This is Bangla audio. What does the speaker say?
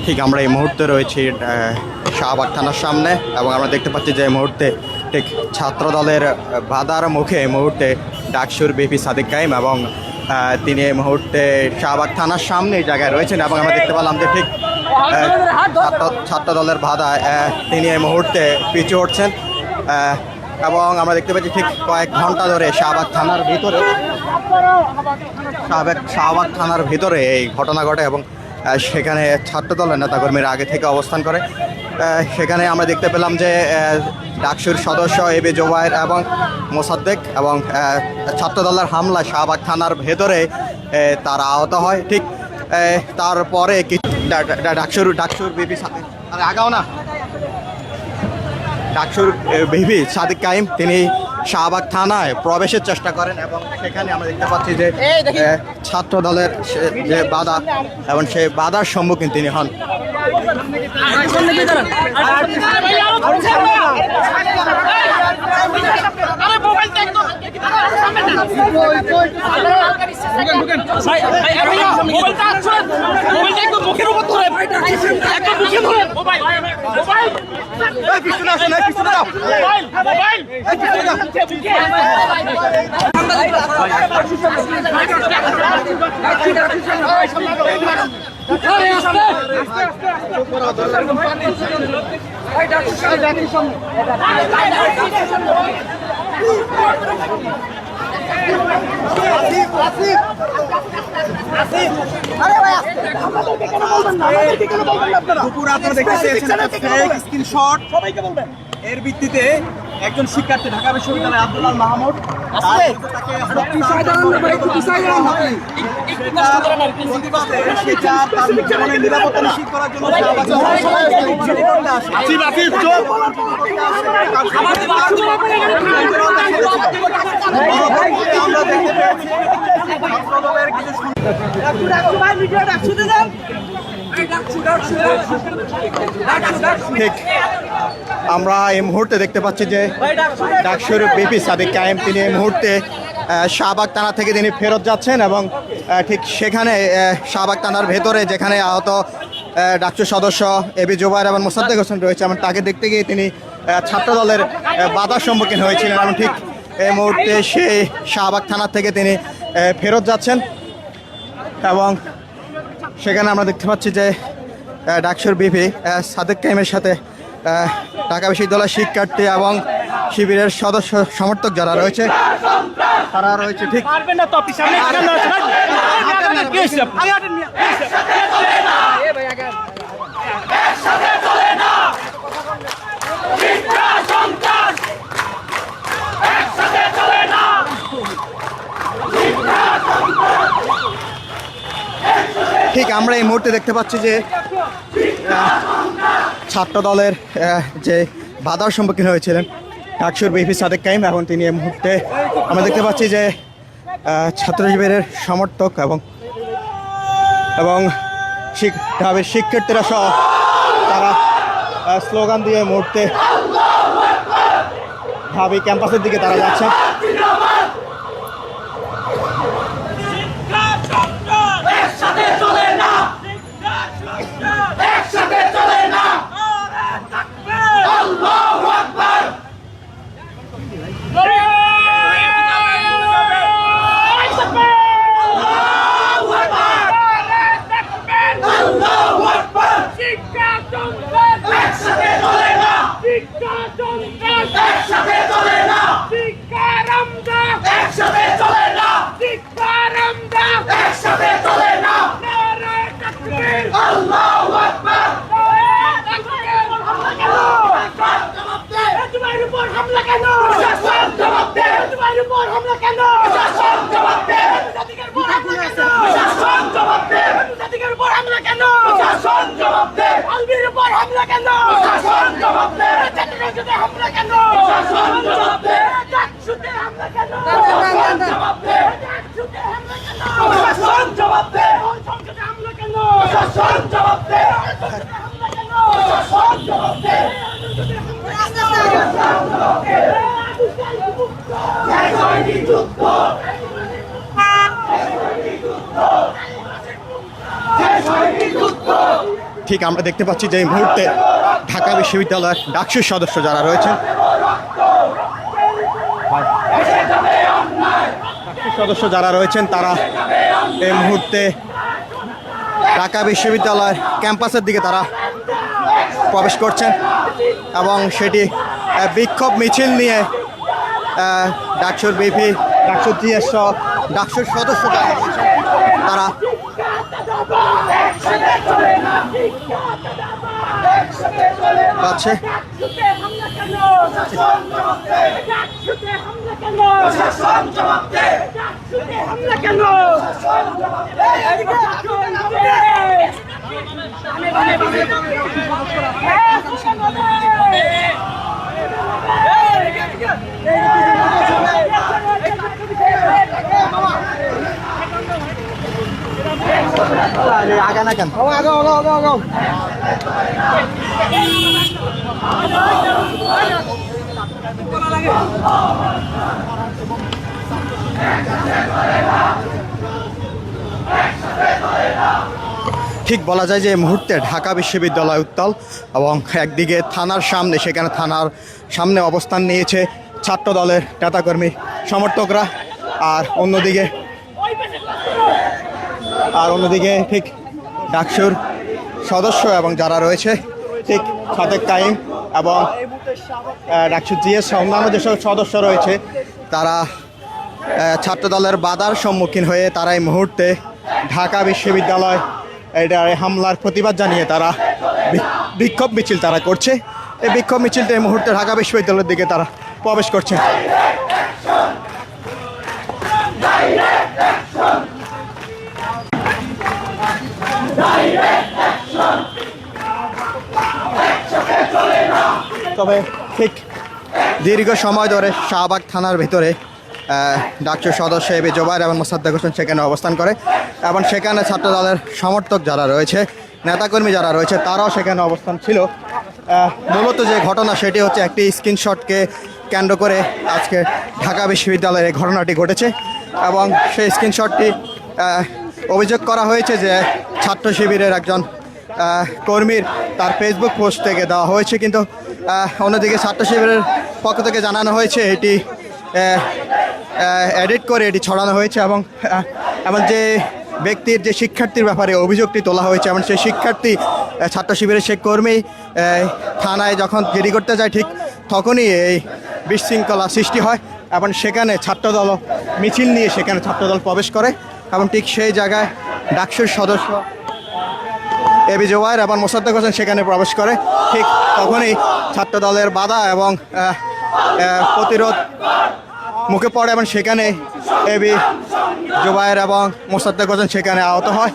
ঠিক আমরা এই মুহূর্তে রয়েছি শাহবাগ থানার সামনে এবং আমরা দেখতে পাচ্ছি যে এই মুহূর্তে ঠিক ছাত্র দলের বাধার মুখে এই মুহূর্তে ডাকসুর বিপি সাদিক কাইম এবং তিনি এই মুহূর্তে শাহবাগ থানার সামনে এই জায়গায় রয়েছেন এবং আমরা দেখতে পেলাম যে ঠিক ছাত্র দলের বাধা তিনি এই মুহূর্তে পিছু উঠছেন এবং আমরা দেখতে পাচ্ছি ঠিক কয়েক ঘন্টা ধরে শাহবাগ থানার ভিতরে এই ঘটনা ঘটে এবং সেখানে ছাত্র দলের নেতাকর্মীরা আগে থেকে অবস্থান করে। সেখানে আমরা দেখতে পেলাম যে ডাকসুর সদস্য এবি জোবায়ের এবং মোসাদ্দেক এবং ছাত্র দলের হামলা শাহবাগ থানার ভেতরে তারা আহত হয়। ঠিক তারপরে ডাকসুর বিপি আগাও না ডাকসুর বিপি সাদিক কাইম তিনি শাহবাগ থানায় প্রবেশের চেষ্টা করেন এবং সেখানে আমরা দেখতে পাচ্ছি যে ছাত্র দলের যে বাধা এবং সেই বাধার সম্মুখীন তিনি হন। এর ভিত্তিতে একজন শিক্ষার্থী ঢাকা বিশ্ববিদ্যালয় আব্দুল্লাহ মাহমুদ নিরাপত্তা নিশ্চিত করার জন্য আমরা দেখতে পেয়েছি ঠিক আমরা এই মুহূর্তে দেখতে পাচ্ছি যে ডাকসুর বিপি সাদিক কায়েম তিনি এই মুহূর্তে শাহবাগ থানা থেকে তিনি ফেরত যাচ্ছেন এবং ঠিক সেখানে শাহবাগ থানার ভেতরে যেখানে আহত ডাকসুর সদস্য এবি জোবায়ের এবং মোসাদ্দেক হোসেন রয়েছে এবং তাকে দেখতে গিয়ে তিনি ছাত্র দলের বাধার সম্মুখীন হয়েছিলেন এবং ঠিক এই মুহূর্তে সেই শাহবাগ থানা থেকে তিনি ফেরত যাচ্ছেন এবং সেখানে আমরা দেখতে পাচ্ছি যে ডাকসুর বিপি সাদিক কাইমের সাথে ঢাকা বিশ্ববিদ্যালয়ের শিক্ষার্থী এবং শিবিরের সদস্য সমর্থক যারা রয়েছে তারা রয়েছে ঠিক ঠিক আমরা এই মুহূর্তে দেখতে পাচ্ছি যে ছাত্র দলের যে বাধার সম্মুখীন হয়েছিলেন ডাকসুর বিপি সাদিক কাইম এখন তিনি এই মুহূর্তে আমরা দেখতে পাচ্ছি যে ছাত্র শিবিরের সমর্থক এবং শিক্ষার্থীরা সহ তারা স্লোগান দিয়ে মুহূর্তে ঢাবি ক্যাম্পাসের দিকে তারা যাচ্ছে। যুদ্ধ ঠিক আমরা দেখতে পাচ্ছি যে এই মুহূর্তে ঢাকা বিশ্ববিদ্যালয়ের ডাকসুর সদস্য যারা রয়েছেন, সদস্য যারা রয়েছেন তারা এই মুহূর্তে ঢাকা বিশ্ববিদ্যালয়ের ক্যাম্পাসের দিকে তারা প্রবেশ করছেন এবং সেটি বিক্ষোভ মিছিল নিয়ে ডাকসুর বিপি, ডাকসুর জিএস সহ ডাকসুর সদস্য যারা রয়েছেন তারা আছে। আগা না কেন ঠিক বলা যায় যে এই মুহূর্তে ঢাকা বিশ্ববিদ্যালয় উত্তাল এবং একদিকে থানার সামনে, সেখানে থানার সামনে অবস্থান নিয়েছে ছাত্র দলের নেতাকর্মী সমর্থকরা, আর অন্যদিকে ঠিক ডাকসুর সদস্য এবং যারা রয়েছে ঠিক সাদেক কাইম এবং ডাকসুর জিএস অন্যান্য যেসব সদস্য রয়েছে তারা ছাত্র দলের বাধার সম্মুখীন হয়ে তারা এই মুহূর্তে ঢাকা বিশ্ববিদ্যালয় এটা হামলার প্রতিবাদ জানিয়ে তারা বিক্ষোভ মিছিল তারা করছে। এই বিক্ষোভ মিছিলটা এই মুহূর্তে ঢাকা বিশ্ববিদ্যালয়ের দিকে তারা প্রবেশ করছে। তবে ঠিক দীর্ঘ সময় ধরে শাহবাগ থানার ভিতরে ডাকসুর সদস্য এবি জোবায়ের এবং মোসাদ্দেক হোসেন সেখানে অবস্থান করে এবং সেখানে ছাত্র দলের সমর্থক যারা রয়েছে, নেতাকর্মী যারা রয়েছে তারাও সেখানে অবস্থান ছিল। মূলত যে ঘটনা সেটি হচ্ছে একটি স্ক্রিনশটকে কেন্দ্র করে আজকে ঢাকা বিশ্ববিদ্যালয়ের এই ঘটনাটি ঘটেছে এবং সেই স্ক্রিনশটটি অভিযোগ করা হয়েছে যে ছাত্র শিবিরের একজন কর্মীর তার ফেসবুক পোস্ট থেকে দেওয়া হয়েছে, কিন্তু অন্যদিকে ছাত্র শিবিরের পক্ষ থেকে জানানো হয়েছে এটি এডিট করে এটি ছড়ানো হয়েছে এবং যে ব্যক্তির, যে শিক্ষার্থীর ব্যাপারে অভিযোগটি তোলা হয়েছে এবং সেই শিক্ষার্থী ছাত্র শিবিরের সে কর্মী থানায় যখন জিডি করতে যায় ঠিক তখনই এই বিশৃঙ্খলা সৃষ্টি হয় এবং সেখানে ছাত্রদল মিছিল নিয়ে সেখানে ছাত্রদল প্রবেশ করে এবং ঠিক সেই জায়গায় ডাকসুর সদস্য এবি জোবায়ের এবং মোসাদ্দেক হোসেন সেখানে প্রবেশ করে। ঠিক তখনই ছাত্রদলের বাধা এবং প্রতিরোধ মুখে পড়ে এবং সেখানে এবি জোবায়ের এবং মোসাদ্দেক হোসেন সেখানে আহত হয়।